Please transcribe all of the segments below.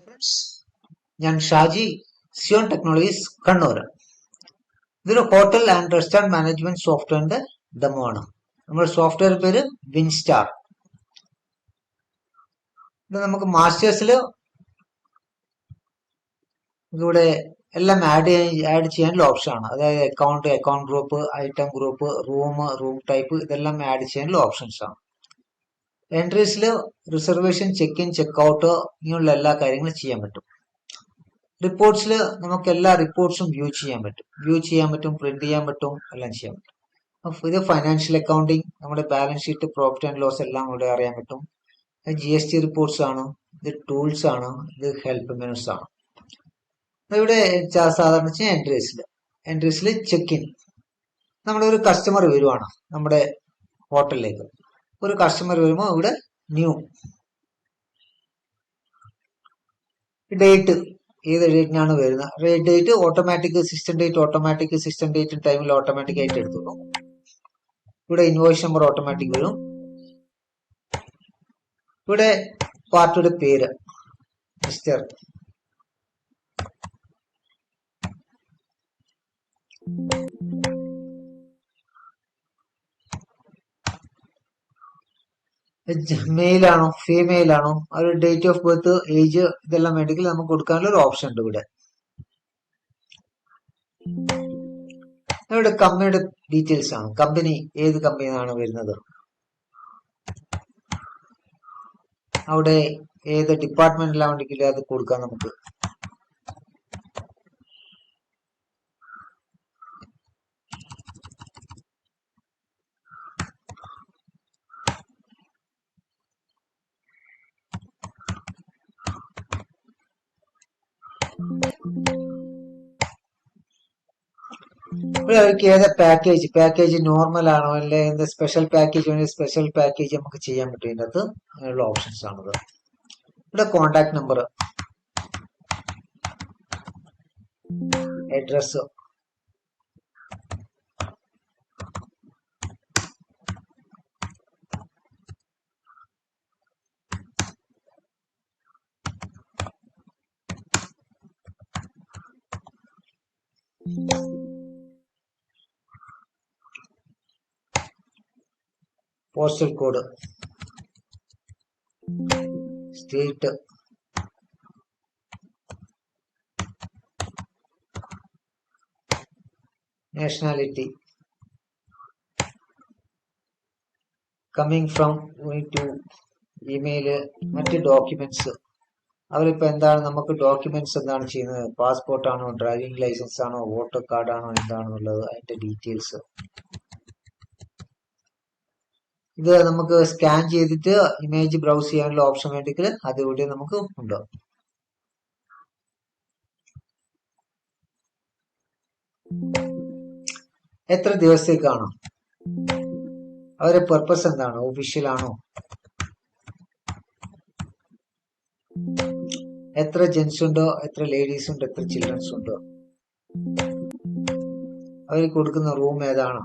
Friends, ഞാൻ Shaji, Zion technologies Kannur. ഇതൊരു hotel and restaurant management സോഫ്റ്റ്വെയറിന്റെ ഡെമോ ആണ്. നമ്മുടെ സോഫ്റ്റ്വെയർ പേര് വിൻസ്റ്റാർ. ഇത് നമുക്ക് മാസ്റ്റേഴ്സിൽ ഇവിടെ എല്ലാം ആഡ് ചെയ്യാനുള്ള ഓപ്ഷൻ ആണ്. അതായത് account group, item group, room type, ഇതെല്ലാം ആഡ് ചെയ്യാനുള്ള ഓപ്ഷൻസ് ആണ്. എൻട്രീസിൽ reservation, check in, check out ഇങ്ങനെയുള്ള എല്ലാ കാര്യങ്ങളും ചെയ്യാൻ പറ്റും. റിപ്പോർട്ട്സിൽ നമുക്ക് എല്ലാ റിപ്പോർട്ട്സും വ്യൂ ചെയ്യാൻ പറ്റും, പ്രിന്റ് ചെയ്യാൻ പറ്റും, എല്ലാം ചെയ്യാൻ പറ്റും. ഇത് ഫൈനാൻഷ്യൽ അക്കൗണ്ടിങ്, നമ്മുടെ balance sheet, profit and loss എല്ലാം ഇവിടെ അറിയാൻ പറ്റും. GST റിപ്പോർട്ട്സ് ആണ്, ഇത് ടൂൾസ് ആണ്, ഇത് ഹെൽപ്പ് മെനുസ് ആണ്. ഇവിടെ സാധാരണ എൻട്രീസിൽ ചെക്ക് ഇൻ, നമ്മുടെ ഒരു കസ്റ്റമർ വരുവാണ് നമ്മുടെ ഹോട്ടലിലേക്ക്. ഒരു കസ്റ്റമർ വരുമ്പോൾ ഇവിടെ ന്യൂ ഡേറ്റ്, ഏത് ഡേറ്റിനാണ് വരുന്നത്, ഡേറ്റ് ഓട്ടോമാറ്റിക് സിസ്റ്റം ഡേറ്റ് ടൈമിൽ ഓട്ടോമാറ്റിക് ആയിട്ട് എടുത്തോളൂ. ഇവിടെ ഇൻവോയ്സ് നമ്പർ ഓട്ടോമാറ്റിക് വരും. ഇവിടെ പാർട്ടിയുടെ പേര് മിസ്റ്റർ മെയിൽ ആണോ ഫീമെയിൽ ആണോ, ഒരു ഡേറ്റ് ഓഫ് ബർത്ത്, ഏജ്, ഇതെല്ലാം വേണമെങ്കിൽ നമുക്ക് കൊടുക്കാനുള്ള ഒരു ഓപ്ഷൻ ഉണ്ട്. ഇവിടെ കമ്പനിയുടെ ഡീറ്റെയിൽസ് ആണ്. കമ്പനി ഏത് കമ്പനിയാണ് വരുന്നത്, അവിടെ ഏത് ഡിപ്പാർട്ട്മെന്റിലാണെങ്കിൽ അത് കൊടുക്കാം നമുക്ക്. ഇവിടെ അവർക്ക് ഏതാ പാക്കേജ് നോർമൽ ആണോ അല്ലെ എന്ത് സ്പെഷ്യൽ പാക്കേജ് വേണമെങ്കിൽ സ്പെഷ്യൽ പാക്കേജ് നമുക്ക് ചെയ്യാൻ പറ്റും. ഇതിൻ്റെ അകത്ത് അങ്ങനെയുള്ള ഓപ്ഷൻസ് ആണത്. ഇവിടെ contact number, address, postal code, state, nationality, coming from to, email, മറ്റ് ഡോക്യുമെന്റ്സ്. അവരിപ്പോ എന്താണ് നമുക്ക് ഡോക്യുമെന്റ്സ് എന്താണ് ചെയ്യുന്നത്, പാസ്പോർട്ട് ആണോ, ഡ്രൈവിംഗ് ലൈസൻസ് ആണോ, വോട്ടർ കാർഡ് ആണോ, എന്താണെന്നുള്ളത് അതിന്റെ ഡീറ്റെയിൽസ്. ഇത് നമുക്ക് സ്കാൻ ചെയ്തിട്ട് ഇമേജ് ബ്രൗസ് ചെയ്യാനുള്ള ഓപ്ഷൻ വേണ്ടിയിട്ട് അതിലൂടെ നമുക്ക് ഉണ്ട്. എത്ര ദിവസത്തേക്കാണോ, അവരുടെ പർപ്പസ് എന്താണ്, ഒഫീഷ്യൽ ആണോ, എത്ര ജെന്റ്സ് ഉണ്ടോ, എത്ര ലേഡീസ് ഉണ്ടോ, എത്ര ചിൽഡ്രൻസ് ഉണ്ടോ, അവർ കൊടുക്കുന്ന റൂം ഏതാണ്,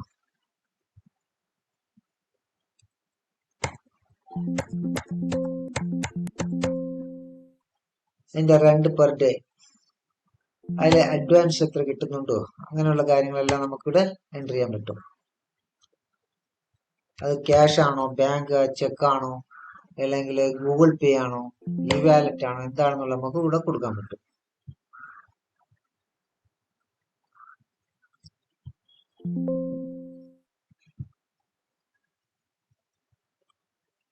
അതിന്റെ റെന്റ് പെർ ഡേ, അതിലെ അഡ്വാൻസ് എത്ര കിട്ടുന്നുണ്ടോ, അങ്ങനെയുള്ള കാര്യങ്ങളെല്ലാം നമുക്കിവിടെ എൻ്റർ ചെയ്യാൻ പറ്റും. അത് ക്യാഷ് ആണോ, ബാങ്ക് ചെക്ക് ആണോ, അല്ലെങ്കിൽ ഗൂഗിൾ പേ ആണോ, ഇ വാലറ്റ് ആണോ, എന്താണെന്നുള്ള നമുക്ക് ഇവിടെ കൊടുക്കാൻ പറ്റും.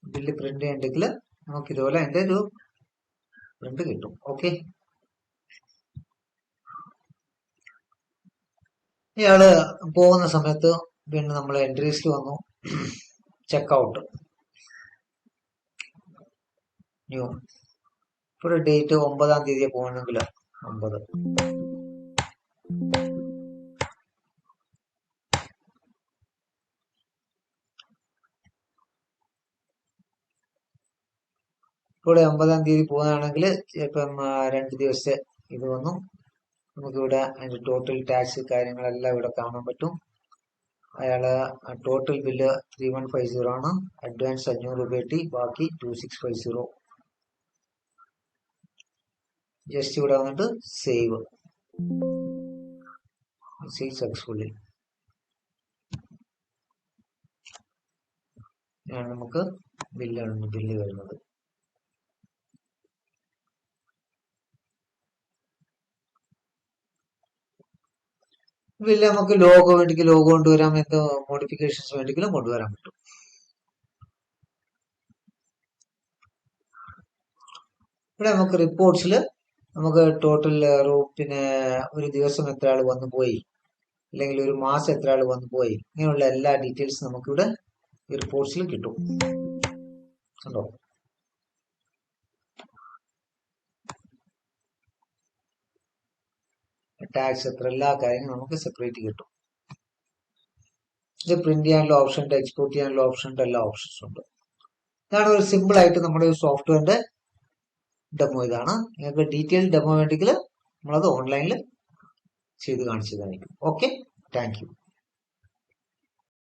ബില്ല് പ്രിന്റ് ചെയ്യണ്ടെങ്കിൽ നമുക്ക് ഇതുപോലെ അതിന്റെ ഒരു പ്രിന്റ് കിട്ടും. ഓക്കെ, ഇയാള് പോകുന്ന സമയത്ത് പിന്നെ നമ്മൾ എൻട്രീസിൽ വന്നു, ചെക്ക് ന്യൂ, ഇപ്പോൾ ഡേറ്റ് 9-ാം തീയതി പോകണമെങ്കിൽ 9. ഇവിടെ 9-ാം തീയതി പോകുകയാണെങ്കിൽ ഇപ്പം 2 ദിവസത്തെ ഇത് വന്നു. നമുക്കിവിടെ അതിന്റെ ടോട്ടൽ ടാക്സ് കാര്യങ്ങളെല്ലാം ഇവിടെ കാണാൻ പറ്റും. അയാള് ടോട്ടൽ ബില്ല് 3150 ആണ്, അഡ്വാൻസ് 500 രൂപ കിട്ടി, ബാക്കി 2650. ജസ്റ്റ് ഇവിടെ വന്നിട്ട് സേവ് സക്സസ്ഫുള്ളി നമുക്ക് ബില്ല് വരുന്നത്. ബില്ല് നമുക്ക് ലോഗോ വേണ്ടിക്ക് ലോഗോ കൊണ്ടുവരാം, എന്തോ മോഡിഫിക്കേഷൻസ് വേണ്ടിക്കലും കൊണ്ടുവരാൻ പറ്റും. ഇവിടെ നമുക്ക് റിപ്പോർട്ട്സിൽ നമുക്ക് ടോട്ടൽ പിന്നെ ഒരു ദിവസം എത്ര ആൾ വന്നു പോയി, അല്ലെങ്കിൽ ഒരു മാസം എത്ര ആൾ വന്നു പോയി, ഇങ്ങനെയുള്ള എല്ലാ ഡീറ്റെയിൽസും നമുക്കിവിടെ ഈ റിപ്പോർട്ട്സിൽ കിട്ടും. കണ്ടോ? ടാക്സ് എത്ര, എല്ലാ കാര്യങ്ങളും നമുക്ക് സെപ്പറേറ്റ് കിട്ടും. ഇത് പ്രിന്റ് ചെയ്യാനുള്ള ഓപ്ഷൻ ഉണ്ട്, എക്സ്പോർട്ട് ചെയ്യാനുള്ള ഓപ്ഷൻ ഉണ്ട്, എല്ലാ ഓപ്ഷൻസും ഉണ്ട്. ഇതാണ് ഒരു സിമ്പിൾ ആയിട്ട് നമ്മുടെ ഒരു സോഫ്റ്റ്വെയറിന്റെ ഡെമോ. ഇതാണ്. നിങ്ങൾക്ക് ഡീറ്റെയിൽ ഡെമോ വേണ്ടെങ്കിൽ നമ്മളത് ഓൺലൈനിൽ ചെയ്ത് കാണിച്ചതായിരിക്കും. Okay, thank you.